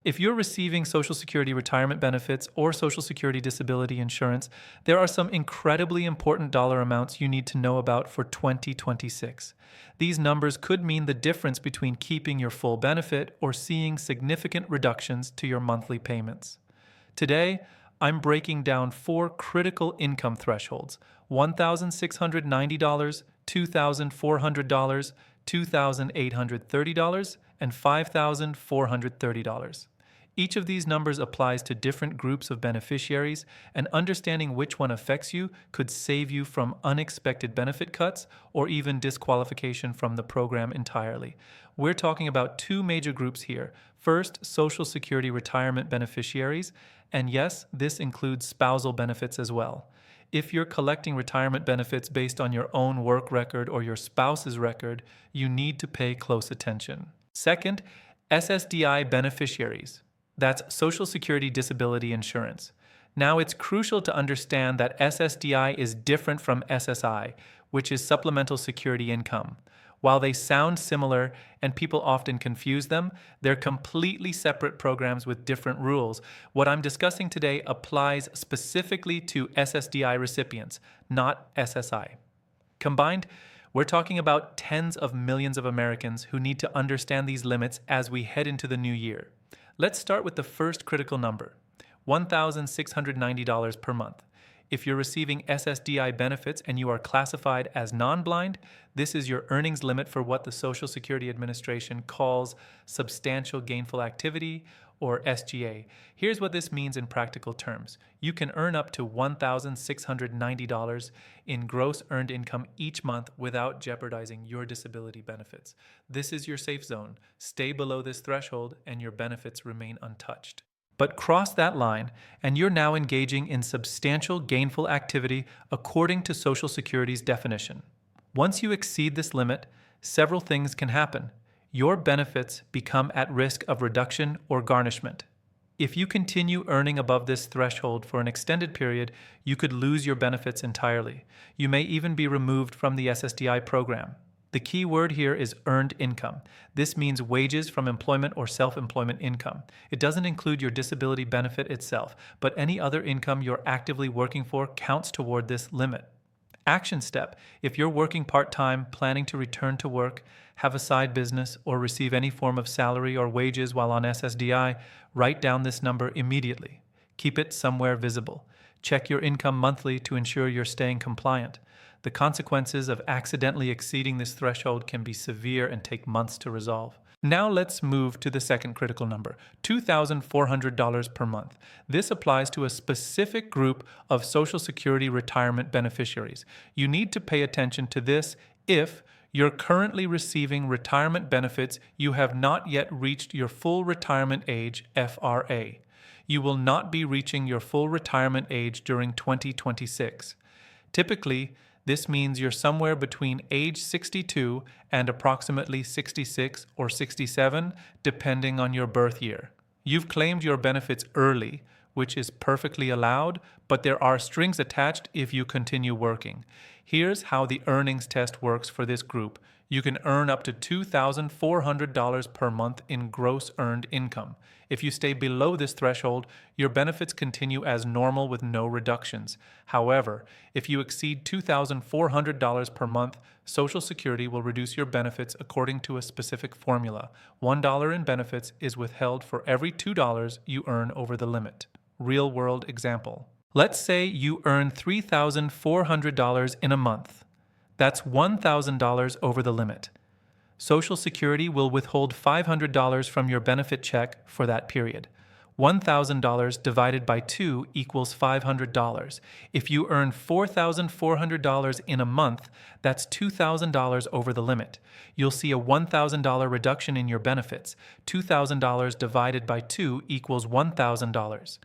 If you're receiving Social Security retirement benefits or Social Security disability insurance, there are some incredibly important dollar amounts you need to know about for 2026. These numbers could mean the difference between keeping your full benefit or seeing significant reductions to your monthly payments. Today, I'm breaking down four critical income thresholds: $1,690, $2,400, $2,830, and $5,430. Each of these numbers applies to different groups of beneficiaries, and understanding which one affects you could save you from unexpected benefit cuts or even disqualification from the program entirely. We're talking about two major groups here. First, Social Security retirement beneficiaries, and yes, this includes spousal benefits as well. If you're collecting retirement benefits based on your own work record or your spouse's record, you need to pay close attention. Second, SSDI beneficiaries. That's Social Security Disability Insurance. Now, it's crucial to understand that SSDI is different from SSI, which is Supplemental Security Income. While they sound similar and people often confuse them, they're completely separate programs with different rules. What I'm discussing today applies specifically to SSDI recipients, not SSI. Combined, we're talking about tens of millions of Americans who need to understand these limits as we head into the new year. Let's start with the first critical number, $1,690 per month. If you're receiving SSDI benefits and you are classified as non-blind, this is your earnings limit for what the Social Security Administration calls substantial gainful activity, or SGA. Here's what this means in practical terms. You can earn up to $1,690 in gross earned income each month without jeopardizing your disability benefits. This is your safe zone. Stay below this threshold and your benefits remain untouched. But cross that line, and you're now engaging in substantial gainful activity according to Social Security's definition. Once you exceed this limit, several things can happen. Your benefits become at risk of reduction or garnishment. If you continue earning above this threshold for an extended period, you could lose your benefits entirely. You may even be removed from the SSDI program. The key word here is earned income. This means wages from employment or self-employment income. It doesn't include your disability benefit itself, but any other income you're actively working for counts toward this limit. Action step: if you're working part-time, planning to return to work, have a side business, or receive any form of salary or wages while on SSDI, write down this number immediately. Keep it somewhere visible. Check your income monthly to ensure you're staying compliant. The consequences of accidentally exceeding this threshold can be severe and take months to resolve. Now let's move to the second critical number, $2,400 per month. This applies to a specific group of Social Security retirement beneficiaries. You need to pay attention to this if you're currently receiving retirement benefits, you have not yet reached your full retirement age, FRA. You will not be reaching your full retirement age during 2026. Typically, this means you're somewhere between age 62 and approximately 66 or 67, depending on your birth year. You've claimed your benefits early, which is perfectly allowed, but there are strings attached if you continue working. Here's how the earnings test works for this group. You can earn up to $2,400 per month in gross earned income. If you stay below this threshold, your benefits continue as normal with no reductions. However, if you exceed $2,400 per month, Social Security will reduce your benefits according to a specific formula. $1 in benefits is withheld for every $2 you earn over the limit. Real-world example. Let's say you earn $3,400 in a month. That's $1,000 over the limit. Social Security will withhold $500 from your benefit check for that period. $1,000 divided by 2 equals $500. If you earn $4,400 in a month, that's $2,000 over the limit. You'll see a $1,000 reduction in your benefits. $2,000 divided by 2 equals $1,000.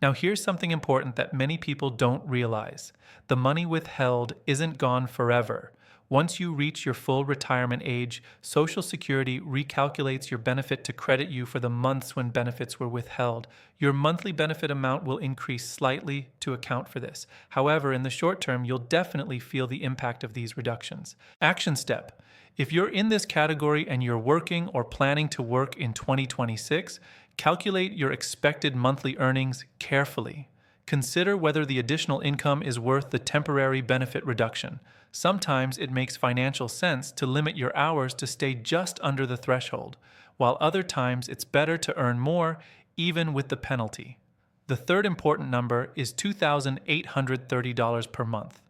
Now here's something important that many people don't realize. The money withheld isn't gone forever. Once you reach your full retirement age, Social Security recalculates your benefit to credit you for the months when benefits were withheld. Your monthly benefit amount will increase slightly to account for this. However, in the short term, you'll definitely feel the impact of these reductions. Action step. If you're in this category and you're working or planning to work in 2026, Calculate your expected monthly earnings carefully. Consider whether the additional income is worth the temporary benefit reduction. Sometimes it makes financial sense to limit your hours to stay just under the threshold, while other times it's better to earn more, even with the penalty. The third important number is $2,830 per month.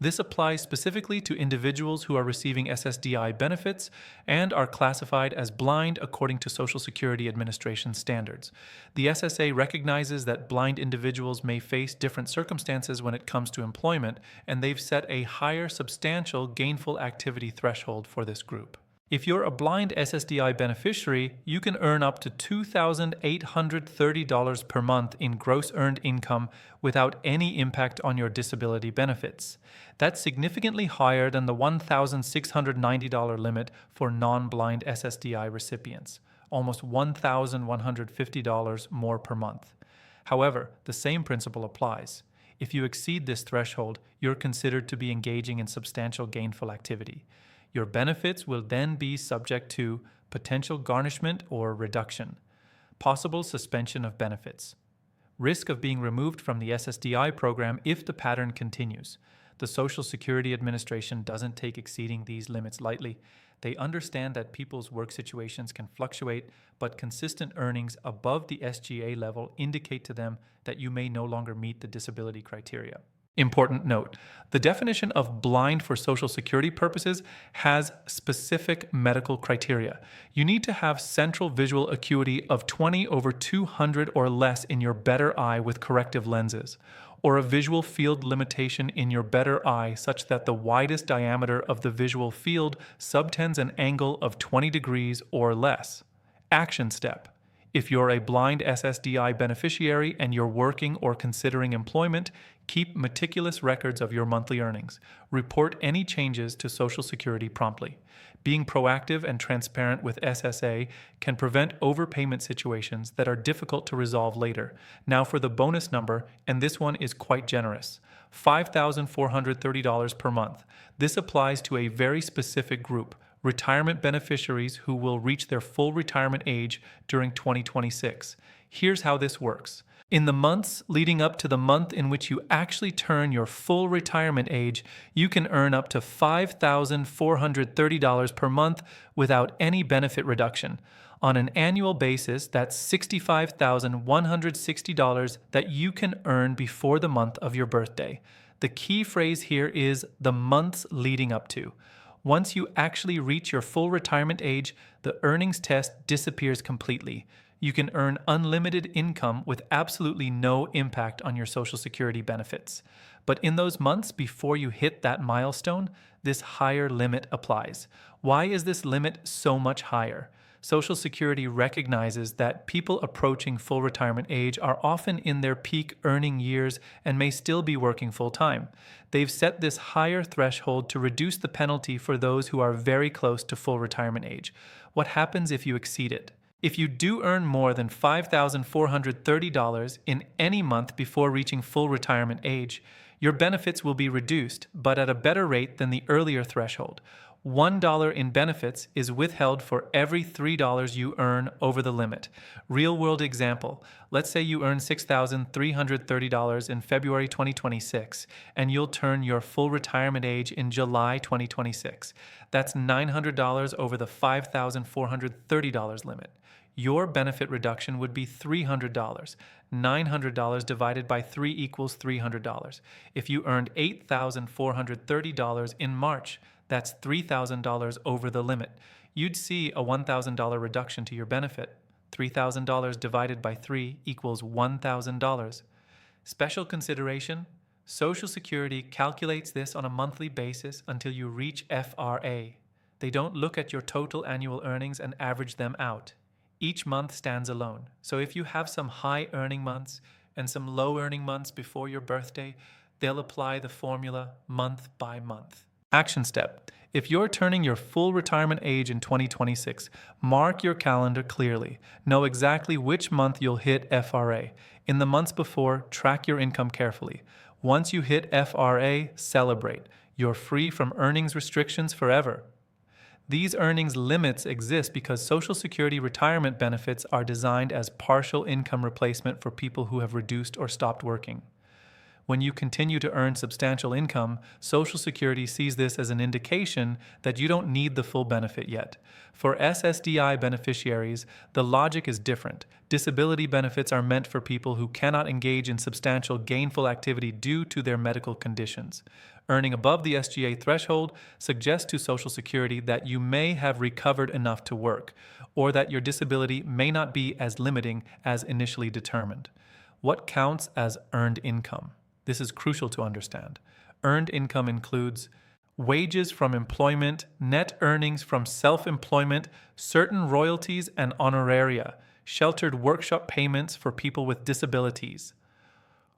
This applies specifically to individuals who are receiving SSDI benefits and are classified as blind according to Social Security Administration standards. The SSA recognizes that blind individuals may face different circumstances when it comes to employment, and they've set a higher substantial gainful activity threshold for this group. If you're a blind SSDI beneficiary, you can earn up to $2,830 per month in gross earned income without any impact on your disability benefits. That's significantly higher than the $1,690 limit for non-blind SSDI recipients, almost $1,150 more per month. However, the same principle applies. If you exceed this threshold, you're considered to be engaging in substantial gainful activity. Your benefits will then be subject to potential garnishment or reduction, possible suspension of benefits, risk of being removed from the SSDI program if the pattern continues. The Social Security Administration doesn't take exceeding these limits lightly. They understand that people's work situations can fluctuate, but consistent earnings above the SGA level indicate to them that you may no longer meet the disability criteria. Important note, the definition of blind for Social Security purposes has specific medical criteria. You need to have central visual acuity of 20/200 or less in your better eye with corrective lenses, or a visual field limitation in your better eye such that the widest diameter of the visual field subtends an angle of 20 degrees or less. Action step. If you're a blind SSDI beneficiary and you're working or considering employment, keep meticulous records of your monthly earnings. Report any changes to Social Security promptly. Being proactive and transparent with SSA can prevent overpayment situations that are difficult to resolve later. Now for the bonus number, and this one is quite generous, $5,430 per month. This applies to a very specific group, retirement beneficiaries who will reach their full retirement age during 2026. Here's how this works. In the months leading up to the month in which you actually turn your full retirement age, you can earn up to $5,430 per month without any benefit reduction. On an annual basis, that's $65,160 that you can earn before the month of your birthday. The key phrase here is the months leading up to. Once you actually reach your full retirement age, the earnings test disappears completely. You can earn unlimited income with absolutely no impact on your Social Security benefits. But in those months before you hit that milestone, this higher limit applies. Why is this limit so much higher? Social Security recognizes that people approaching full retirement age are often in their peak earning years and may still be working full-time. They've set this higher threshold to reduce the penalty for those who are very close to full retirement age. What happens if you exceed it? If you do earn more than $5,430 in any month before reaching full retirement age, your benefits will be reduced, but at a better rate than the earlier threshold. $1 in benefits is withheld for every $3 you earn over the limit. Real-world example. Let's say you earn $6,330 in February 2026, and you'll turn your full retirement age in July 2026. That's $900 over the $5,430 limit. Your benefit reduction would be $300. $900 divided by 3 equals $300. If you earned $8,430 in March, that's $3,000 over the limit. You'd see a $1,000 reduction to your benefit. $3,000 divided by 3 equals $1,000. Special consideration: Social Security calculates this on a monthly basis until you reach FRA. They don't look at your total annual earnings and average them out. Each month stands alone. So if you have some high earning months and some low earning months before your birthday, they'll apply the formula month by month. Action step. If you're turning your full retirement age in 2026, mark your calendar clearly. Know exactly which month you'll hit FRA. In the months before, track your income carefully. Once you hit FRA, celebrate. You're free from earnings restrictions forever. These earnings limits exist because Social Security retirement benefits are designed as partial income replacement for people who have reduced or stopped working. When you continue to earn substantial income, Social Security sees this as an indication that you don't need the full benefit yet. For SSDI beneficiaries, the logic is different. Disability benefits are meant for people who cannot engage in substantial gainful activity due to their medical conditions. Earning above the SGA threshold suggests to Social Security that you may have recovered enough to work, or that your disability may not be as limiting as initially determined. What counts as earned income? This is crucial to understand. Earned income includes wages from employment, net earnings from self-employment, certain royalties and honoraria, sheltered workshop payments for people with disabilities.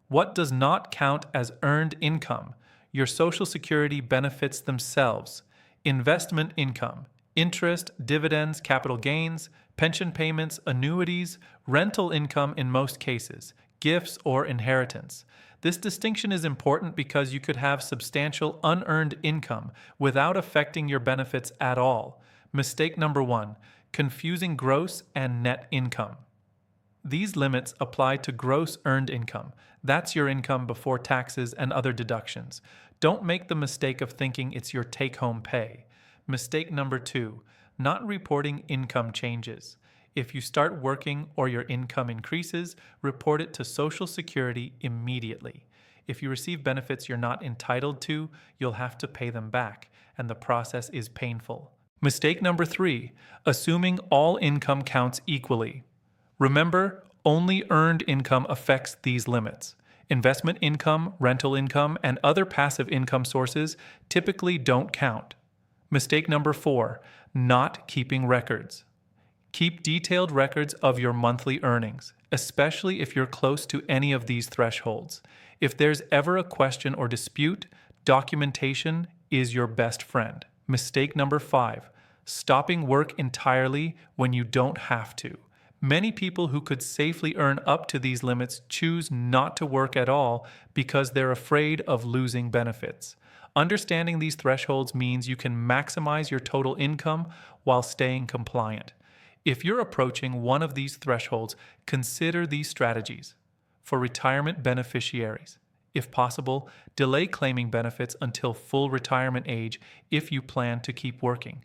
What does not count as earned income? Your Social Security benefits themselves, investment income, interest, dividends, capital gains, pension payments, annuities, rental income in most cases, gifts or inheritance. This distinction is important because you could have substantial unearned income without affecting your benefits at all. Mistake number 1, confusing gross and net income. These limits apply to gross earned income. That's your income before taxes and other deductions. Don't make the mistake of thinking it's your take-home pay. Mistake number 2, not reporting income changes. If you start working or your income increases, report it to Social Security immediately. If you receive benefits you're not entitled to, you'll have to pay them back, and the process is painful. Mistake number 3, assuming all income counts equally. Remember, only earned income affects these limits. Investment income, rental income, and other passive income sources typically don't count. Mistake number 4, not keeping records. Keep detailed records of your monthly earnings, especially if you're close to any of these thresholds. If there's ever a question or dispute, documentation is your best friend. Mistake number 5, stopping work entirely when you don't have to. Many people who could safely earn up to these limits choose not to work at all because they're afraid of losing benefits. Understanding these thresholds means you can maximize your total income while staying compliant. If you're approaching one of these thresholds, consider these strategies. For retirement beneficiaries, if possible, delay claiming benefits until full retirement age if you plan to keep working.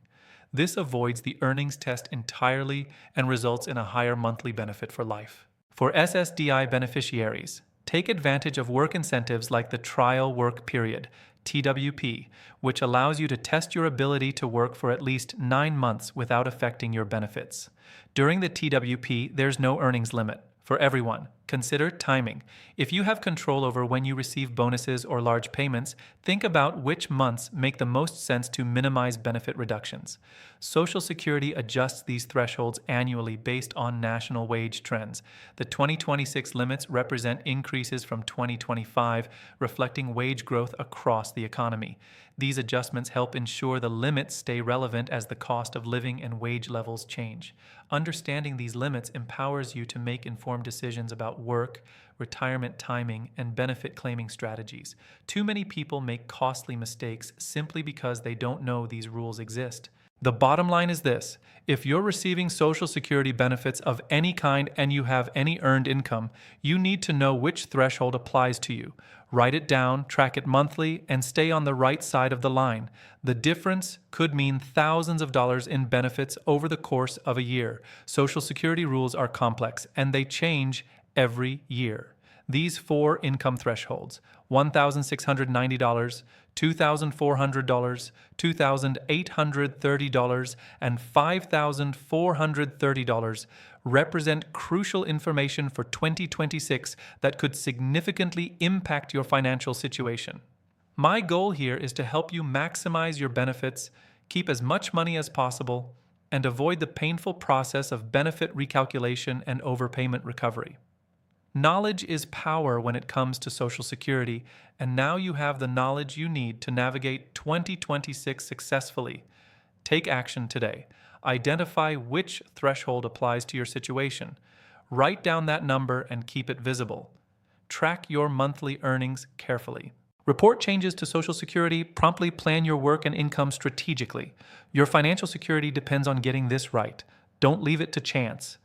This avoids the earnings test entirely and results in a higher monthly benefit for life. For SSDI beneficiaries, take advantage of work incentives like the Trial Work Period, TWP, which allows you to test your ability to work for at least 9 months without affecting your benefits. During the TWP, there's no earnings limit. For everyone, consider timing. If you have control over when you receive bonuses or large payments, think about which months make the most sense to minimize benefit reductions. Social Security adjusts these thresholds annually based on national wage trends. The 2026 limits represent increases from 2025, reflecting wage growth across the economy. These adjustments help ensure the limits stay relevant as the cost of living and wage levels change. Understanding these limits empowers you to make informed decisions about work, retirement timing, and benefit claiming strategies. Too many people make costly mistakes simply because they don't know these rules exist. The bottom line is this: if you're receiving Social Security benefits of any kind and you have any earned income, you need to know which threshold applies to you. Write it down, track it monthly, and stay on the right side of the line. The difference could mean thousands of dollars in benefits over the course of a year. Social Security rules are complex, and they change every year. These 4 income thresholds, $1,690, $2,400, $2,830, and $5,430, represent crucial information for 2026 that could significantly impact your financial situation. My goal here is to help you maximize your benefits, keep as much money as possible, and avoid the painful process of benefit recalculation and overpayment recovery. Knowledge is power when it comes to Social Security, and now you have the knowledge you need to navigate 2026 successfully. Take action today. Identify which threshold applies to your situation. Write down that number and keep it visible. Track your monthly earnings carefully. Report changes to Social Security, promptly plan your work and income strategically. Your financial security depends on getting this right. Don't leave it to chance.